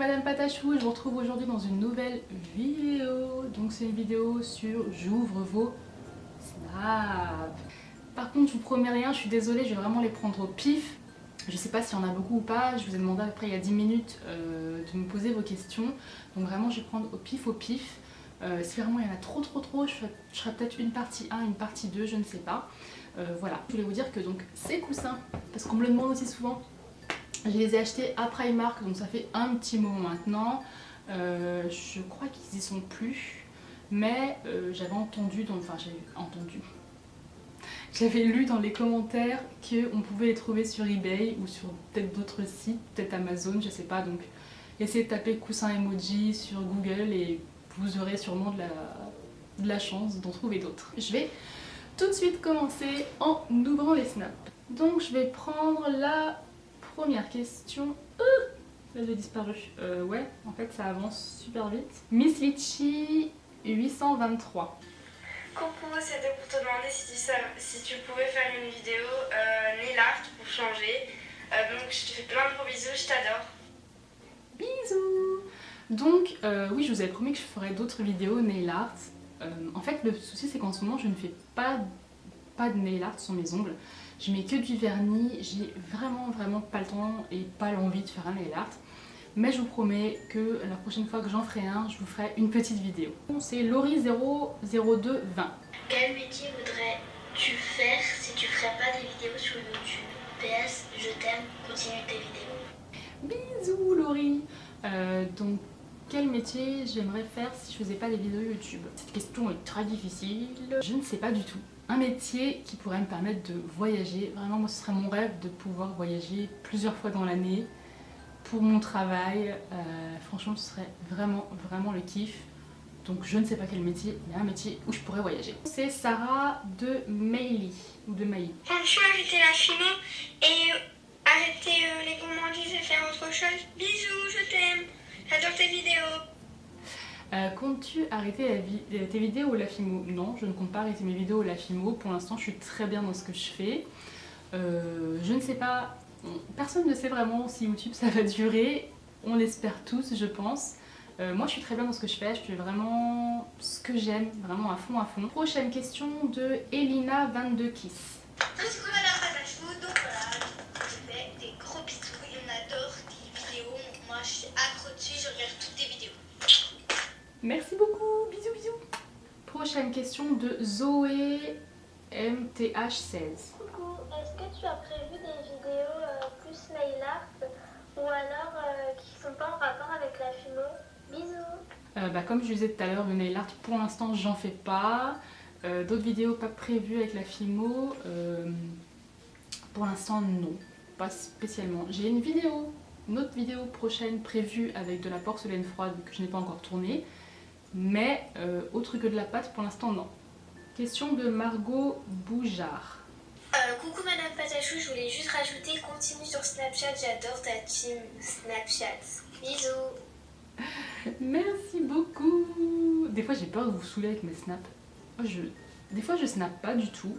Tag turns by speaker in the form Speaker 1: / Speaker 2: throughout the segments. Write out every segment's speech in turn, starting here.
Speaker 1: Madame Patachou, je vous retrouve aujourd'hui dans une nouvelle vidéo. Donc c'est une vidéo sur j'ouvre vos snaps. Par contre je vous promets rien, je suis désolée, je vais vraiment les prendre au pif. Je sais pas s'il y en a beaucoup ou pas, je vous ai demandé à peu près il y a 10 minutes de me poser vos questions. Donc vraiment je vais prendre au pif au pif. Si vraiment il y en a trop, je ferai peut-être une partie 1, une partie 2, je ne sais pas. Voilà, je voulais vous dire que donc ces coussins, parce qu'on me le demande aussi souvent, je les ai achetés à Primark, donc ça fait un petit moment maintenant. Je crois qu'ils y sont plus, mais j'avais entendu, j'avais lu dans les commentaires qu'on pouvait les trouver sur eBay ou sur peut-être d'autres sites, peut-être Amazon, je sais pas. Donc essayez de taper coussin emoji sur Google et vous aurez sûrement de la chance d'en trouver d'autres. Je vais tout de suite commencer en ouvrant les snaps. Donc je vais prendre la première question. Là j'ai disparu. Ouais, en fait ça avance super vite. Miss Litchi 823.
Speaker 2: Coucou, c'était pour te demander si tu pouvais faire une vidéo nail art pour changer. Donc je te fais plein de gros bisous, je t'adore.
Speaker 1: Bisous. Donc oui, je vous avais promis que je ferais d'autres vidéos nail art. En fait le souci c'est qu'en ce moment je ne fais pas de nail art sur mes ongles. Je mets que du vernis, j'ai vraiment pas le temps et pas l'envie de faire un nail art. Mais je vous promets que la prochaine fois que j'en ferai un, je vous ferai une petite vidéo. C'est Laurie00220.
Speaker 3: Quel métier voudrais-tu faire si tu ferais pas des vidéos sur YouTube? PS, je t'aime, continue tes vidéos.
Speaker 1: Bisous Laurie. Donc quel métier j'aimerais faire si je faisais pas des vidéos YouTube? Cette question est très difficile. Je ne sais pas du tout. Un métier qui pourrait me permettre de voyager. Vraiment, moi ce serait mon rêve de pouvoir voyager plusieurs fois dans l'année pour mon travail. Franchement ce serait vraiment le kiff. Donc je ne sais pas quel métier, mais un métier où je pourrais voyager. C'est Sarah de Mailly ou de Mailly.
Speaker 2: Comptes-tu arrêter la chimo et arrêter les gourmandises et faire autre chose? Bisous, je t'aime, j'adore tes vidéos.
Speaker 1: Comptes-tu arrêter tes vidéos ou la FIMO? Non, je ne compte pas arrêter mes vidéos ou la FIMO. Pour l'instant, je suis très bien dans ce que je fais. Je ne sais pas, personne ne sait vraiment si YouTube ça va durer. On l'espère tous, je pense. Moi, je suis très bien dans ce que je fais. Je fais vraiment ce que j'aime, vraiment à fond. Prochaine question de Elina22Kiss.
Speaker 2: Coucou Madame Patachou, donc voilà, je te fais des gros bisous et on adore tes vidéos. Moi, je suis accro dessus, je regarde toutes tes vidéos.
Speaker 1: Merci beaucoup, bisous. Prochaine question de Zoé MTH16.
Speaker 4: Coucou, est-ce que tu as prévu des vidéos plus nail art ou alors qui sont pas en rapport avec la FIMO? Bisous.
Speaker 1: Comme je vous disais tout à l'heure, le nail art pour l'instant j'en fais pas. D'autres vidéos pas prévues avec la FIMO. Pour l'instant non, pas spécialement. J'ai une autre vidéo prochaine prévue avec de la porcelaine froide que je n'ai pas encore tournée. Mais autre que de la pâte pour l'instant non. Question de Margot Boujard.
Speaker 3: Coucou Madame Patachou, je voulais juste rajouter, continue sur Snapchat, j'adore ta team Snapchat. Bisous.
Speaker 1: Merci beaucoup. Des fois j'ai peur de vous saouler avec mes snaps. Des fois je snap pas du tout.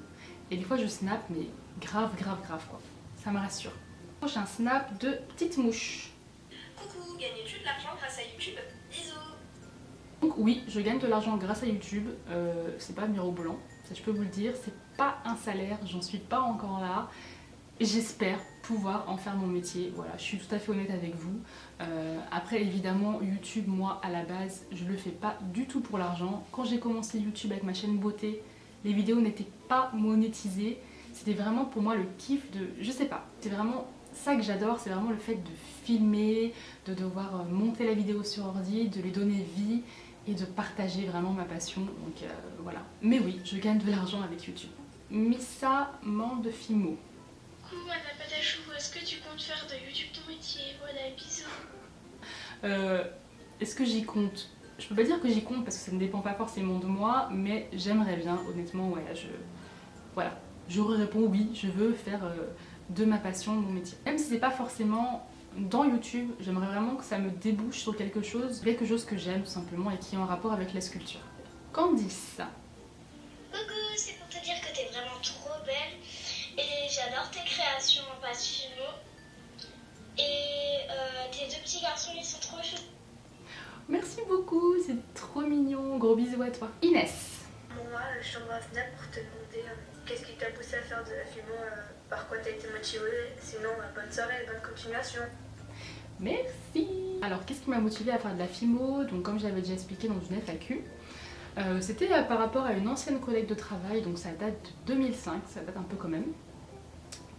Speaker 1: Et des fois je snap mais grave quoi. Ça me rassure. Prochain snap de Petite Mouche.
Speaker 2: Coucou, gagnes-tu de l'argent grâce à YouTube? Bisous.
Speaker 1: Donc oui, je gagne de l'argent grâce à YouTube. C'est pas mirobolant, ça je peux vous le dire. C'est pas un salaire, j'en suis pas encore là. J'espère pouvoir en faire mon métier. Voilà, je suis tout à fait honnête avec vous. Après évidemment YouTube, moi à la base je le fais pas du tout pour l'argent. Quand j'ai commencé YouTube avec ma chaîne beauté, les vidéos n'étaient pas monétisées. C'était vraiment pour moi le kiff de... je sais pas, c'est vraiment ça que j'adore, c'est vraiment le fait de filmer, de devoir monter la vidéo sur ordi, de lui donner vie et de partager vraiment ma passion. Donc voilà. Mais oui, je gagne de l'argent avec YouTube. Missa Mandefimo.
Speaker 4: Coucou Madame Patachou, est-ce que tu comptes faire de YouTube ton métier? Voilà, bisous.
Speaker 1: Est-ce que j'y compte? Je peux pas dire que j'y compte parce que ça ne dépend pas forcément de moi, mais j'aimerais bien, honnêtement, ouais, voilà. Je réponds oui, je veux faire de ma passion mon métier. Même si c'est pas forcément dans YouTube, j'aimerais vraiment que ça me débouche sur quelque chose que j'aime tout simplement et qui est en rapport avec la sculpture. Candice.
Speaker 3: Coucou, c'est pour te dire que t'es vraiment trop belle et j'adore tes créations en pâte fino. Et tes deux petits garçons ils sont trop choux
Speaker 1: bisous à toi. Inès.
Speaker 5: Moi, je t'envoie à Fnac pour te demander qu'est-ce qui t'a poussé à faire de la FIMO, par quoi t'as été motivée. Sinon, bonne soirée, bonne continuation.
Speaker 1: Merci. Alors, qu'est-ce qui m'a motivée à faire de la FIMO? Donc, comme je l'avais déjà expliqué dans une FAQ, c'était par rapport à une ancienne collègue de travail, donc ça date de 2005, ça date un peu quand même,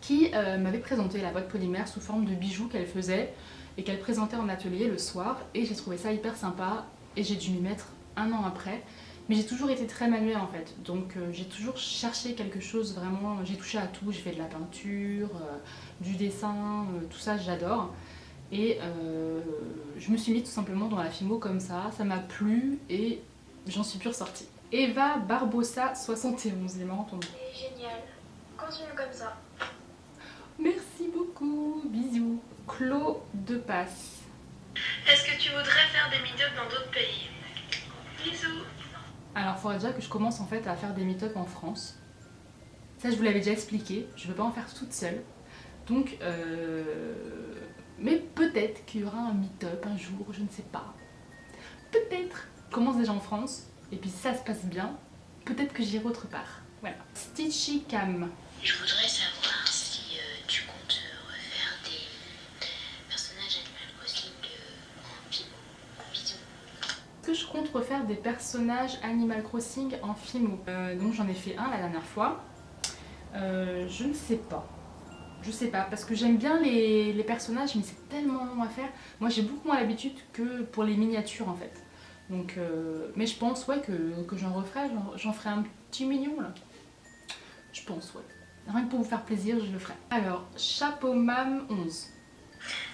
Speaker 1: qui m'avait présenté la boîte polymère sous forme de bijoux qu'elle faisait et qu'elle présentait en atelier le soir, et j'ai trouvé ça hyper sympa et j'ai dû m'y mettre un an après. Mais j'ai toujours été très manuelle en fait, donc j'ai toujours cherché quelque chose vraiment, j'ai touché à tout, j'ai fait de la peinture, du dessin, tout ça j'adore. Et je me suis mis tout simplement dans la FIMO comme ça m'a plu et j'en suis plus ressortie. Eva Barbossa 71, il est marrant ton nom.
Speaker 5: Génial, continue comme ça.
Speaker 1: Merci beaucoup, bisous. Clos de Passe.
Speaker 2: Est-ce que tu voudrais faire des meet-ups dans d'autres pays? Bisous.
Speaker 1: Alors, il faudrait déjà que je commence en fait à faire des meet-up en France. Ça, je vous l'avais déjà expliqué, je ne peux pas en faire toute seule. Donc, mais peut-être qu'il y aura un meet-up un jour, je ne sais pas. Peut-être. Je commence déjà en France, et puis si ça se passe bien, peut-être que j'irai autre part. Voilà. Stitchy Cam.
Speaker 3: Je voudrais savoir si tu comptes refaire des personnages Animal Crossing en FIMO. Bisous.
Speaker 1: Est-ce que je compte refaire des personnages Animal Crossing en FIMO? Donc j'en ai fait un la dernière fois. Je ne sais pas. Je sais pas, parce que j'aime bien les personnages, mais c'est tellement long à faire. Moi j'ai beaucoup moins l'habitude que pour les miniatures en fait. Donc, mais je pense ouais, que j'en referai, j'en ferai un petit mignon là. Je pense, ouais. Rien que pour vous faire plaisir, je le ferai. Alors, Chapeau Mam 11.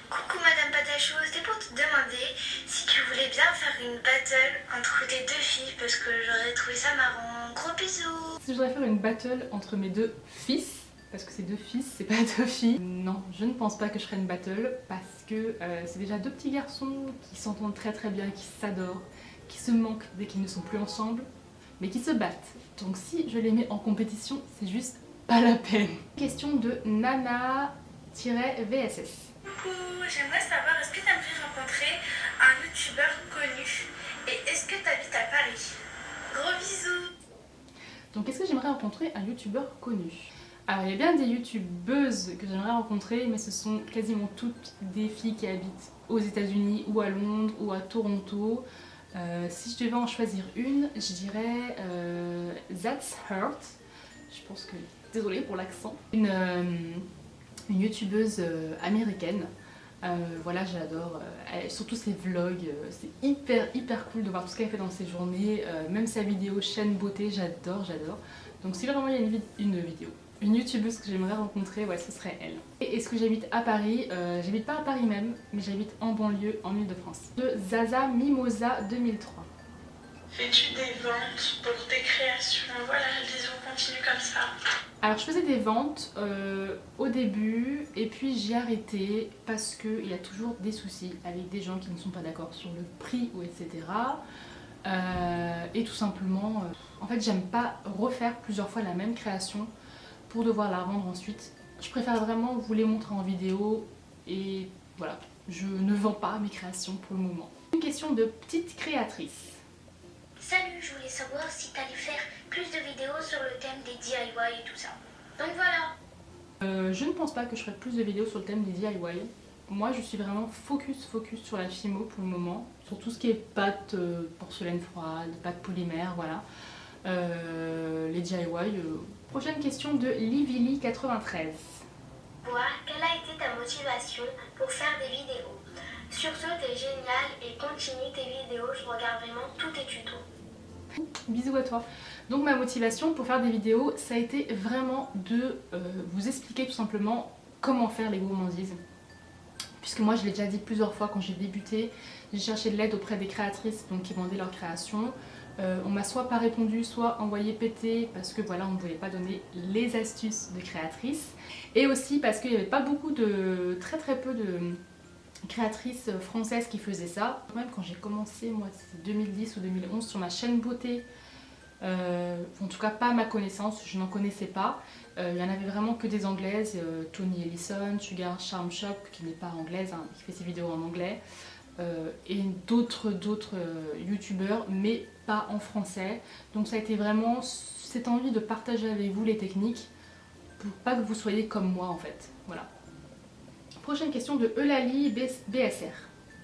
Speaker 2: Coucou Madame Patachou, c'était pour te demander si tu voulais bien faire une battle entre tes deux filles parce que j'aurais trouvé ça marrant. Gros bisous.
Speaker 1: Si je voudrais faire une battle entre mes deux fils, parce que c'est deux fils, c'est pas deux filles. Non, je ne pense pas que je ferai une battle parce que c'est déjà deux petits garçons qui s'entendent très très bien, qui s'adorent, qui se manquent dès qu'ils ne sont plus ensemble, mais qui se battent. Donc si je les mets en compétition, c'est juste pas la peine. Question de Nana-VSS.
Speaker 2: Coucou, j'aimerais savoir est-ce que tu aimerais rencontrer un youtubeur connu et est-ce que tu habites à Paris? Gros bisous.
Speaker 1: Donc est-ce que j'aimerais rencontrer un youtubeur connu? Alors il y a bien des youtubeuses que j'aimerais rencontrer, mais ce sont quasiment toutes des filles qui habitent aux États-Unis ou à Londres ou à Toronto. Si je devais en choisir une, je dirais That's Hurt. Je pense que... Désolée pour l'accent. Une youtubeuse américaine. Voilà, j'adore. Surtout ses vlogs. C'est hyper cool de voir tout ce qu'elle fait dans ses journées. Même sa vidéo chaîne beauté, j'adore. Donc si vraiment il y a une youtubeuse que j'aimerais rencontrer, ouais, ce serait elle. Et est-ce que j'habite à Paris? J'habite pas à Paris même, mais j'habite en banlieue, en Ile-de-France. De Zaza Mimosa 2003.
Speaker 2: Fais-tu des ventes pour tes créations? Voilà, disons, continue comme ça.
Speaker 1: Alors je faisais des ventes au début et puis j'ai arrêté parce qu'il y a toujours des soucis avec des gens qui ne sont pas d'accord sur le prix ou etc. Et tout simplement, en fait j'aime pas refaire plusieurs fois la même création pour devoir la revendre ensuite. Je préfère vraiment vous les montrer en vidéo et voilà, je ne vends pas mes créations pour le moment. Une question de petite créatrice.
Speaker 3: Salut, je voulais savoir si t'allais faire plus de vidéos sur le thème des DIY et tout ça. Donc voilà.
Speaker 1: Je ne pense pas que je ferai plus de vidéos sur le thème des DIY. Moi je suis vraiment focus sur la FIMO pour le moment. Sur tout ce qui est pâte porcelaine froide, pâte polymère, voilà. Les DIY. Prochaine question de Livili93.
Speaker 3: Voir quelle a été ta motivation pour faire des vidéos. Sur ce, t'es génial et continue tes vidéos, je regarde vraiment tous tes tutos.
Speaker 1: Bisous à toi. Donc ma motivation pour faire des vidéos, ça a été vraiment de vous expliquer tout simplement comment faire les gourmandises. Puisque moi je l'ai déjà dit plusieurs fois quand j'ai débuté, j'ai cherché de l'aide auprès des créatrices donc, qui vendaient leurs créations. On m'a soit pas répondu, soit envoyé péter parce que voilà on ne voulait pas donner les astuces de créatrices. Et aussi parce qu'il n'y avait pas beaucoup de, très peu de créatrices françaises qui faisaient ça. Même quand j'ai commencé, moi c'était 2010 ou 2011 sur ma chaîne beauté, en tout cas pas à ma connaissance, je n'en connaissais pas. Il y en avait vraiment que des anglaises, Tony Ellison, Sugar Charm Shop qui n'est pas anglaise, hein, qui fait ses vidéos en anglais. et d'autres youtubeurs, mais pas en français. Donc ça a été vraiment cette envie de partager avec vous les techniques pour pas que vous soyez comme moi en fait. Voilà. Prochaine question de Eulalie BSR.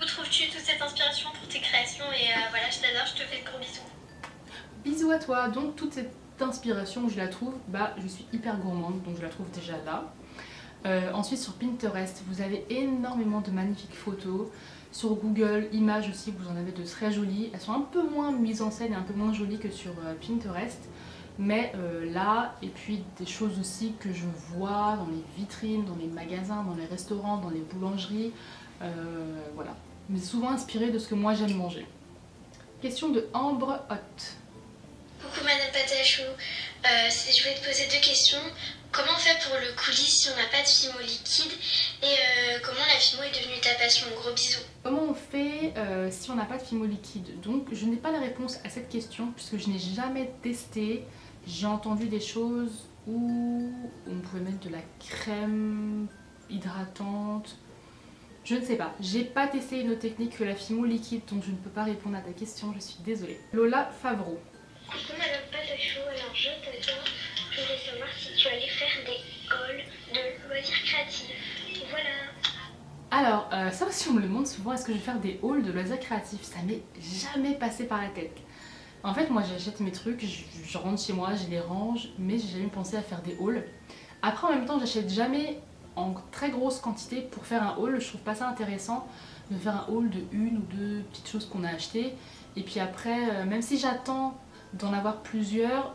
Speaker 3: Où trouves-tu toute cette inspiration pour tes créations? Et voilà, je t'adore, je te fais de gros bisous.
Speaker 1: Bisous à toi. Donc toute cette inspiration, je la trouve, je suis hyper gourmande, donc je la trouve déjà là. Ensuite sur Pinterest, vous avez énormément de magnifiques photos. Sur Google Images aussi, vous en avez de très jolies. Elles sont un peu moins mises en scène et un peu moins jolies que sur Pinterest. Mais là, et puis des choses aussi que je vois dans les vitrines, dans les magasins, dans les restaurants, dans les boulangeries. Voilà. Mais souvent inspiré de ce que moi j'aime manger. Question de Ambre Hot.
Speaker 3: Coucou Madame Patachou, je voulais te poser 2 questions. Comment on fait pour le coulis si on n'a pas de Fimo liquide? Et comment la Fimo est devenue ta passion? Gros bisous.
Speaker 1: Comment on fait si on n'a pas de Fimo liquide? Donc je n'ai pas la réponse à cette question puisque je n'ai jamais testé. J'ai entendu des choses où on pouvait mettre de la crème hydratante. Je ne sais pas. J'ai pas testé une autre technique que la Fimo liquide, donc je ne peux pas répondre à ta question, je suis désolée. Lola Favreau.
Speaker 3: Coucou Madame Patachou, alors je t'adore. Je voulais savoir si tu allais faire des hauls de loisirs créatifs. Voilà.
Speaker 1: Alors, ça aussi on me le demande souvent, est-ce que je vais faire des hauls de loisirs créatifs? Ça m'est jamais passé par la tête. En fait, moi j'achète mes trucs, je rentre chez moi, je les range, mais j'ai jamais pensé à faire des hauls. Après, en même temps, j'achète jamais en très grosse quantité pour faire un haul. Je trouve pas ça intéressant de faire un haul de 1 ou 2 petites choses qu'on a achetées. Et puis après, même si j'attends d'en avoir plusieurs,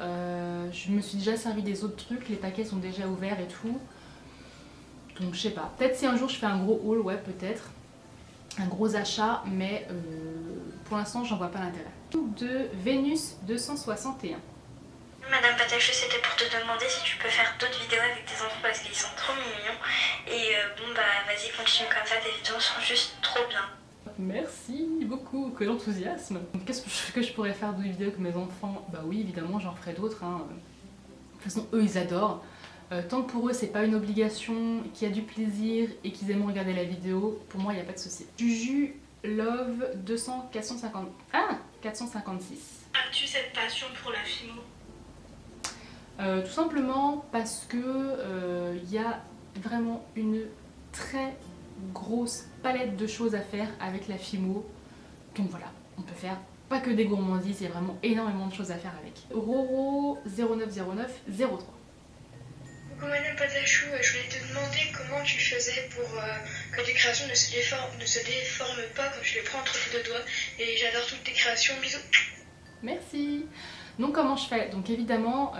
Speaker 1: je me suis déjà servi des autres trucs, les paquets sont déjà ouverts et tout. Donc je sais pas, peut-être si un jour je fais un gros haul, ouais peut-être, un gros achat, mais pour l'instant j'en vois pas l'intérêt. De Vénus 261.
Speaker 2: Madame Patachou, c'était pour te demander si tu peux faire d'autres vidéos avec tes enfants parce qu'ils sont trop mignons. Et vas-y, continue comme ça, tes vidéos sont juste trop bien.
Speaker 1: Merci beaucoup, que l'enthousiasme. Qu'est-ce que je pourrais faire de vidéos avec mes enfants? Bah oui, évidemment, j'en ferai d'autres. Hein. De toute façon, eux, ils adorent. Tant que pour eux, c'est pas une obligation, qu'il y a du plaisir et qu'ils aiment regarder la vidéo, pour moi, il n'y a pas de souci. Juju Love 456.
Speaker 5: As-tu cette passion pour la Fimo?
Speaker 1: Tout simplement parce que y a vraiment une très grosse palette de choses à faire avec la Fimo. Donc voilà, on peut faire pas que des gourmandises, il y a vraiment énormément de choses à faire avec. Roro 090903.
Speaker 5: Coucou Madame Patachou, je voulais te demander comment tu faisais pour que tes créations ne se déforment pas quand tu les prends entre tes 2 doigts. Et j'adore toutes tes créations, bisous.
Speaker 1: Merci. Donc comment je fais? Donc évidemment,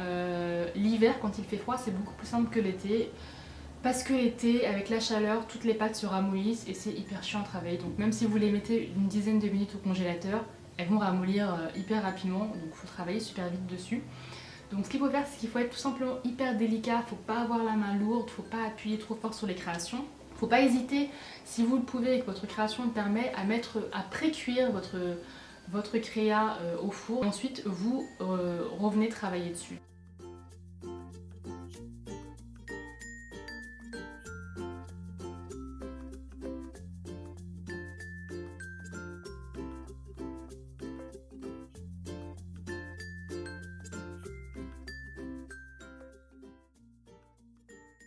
Speaker 1: l'hiver quand il fait froid c'est beaucoup plus simple que l'été. Parce que l'été, avec la chaleur, toutes les pâtes se ramollissent et c'est hyper chiant à travailler. Donc même si vous les mettez une dizaine de minutes au congélateur, elles vont ramollir hyper rapidement. Donc il faut travailler super vite dessus. Donc ce qu'il faut faire, c'est qu'il faut être tout simplement hyper délicat. Faut pas avoir la main lourde, faut pas appuyer trop fort sur les créations. Faut pas hésiter, si vous le pouvez et que votre création le permet, à pré-cuire votre créa au four. Et ensuite, vous revenez travailler dessus.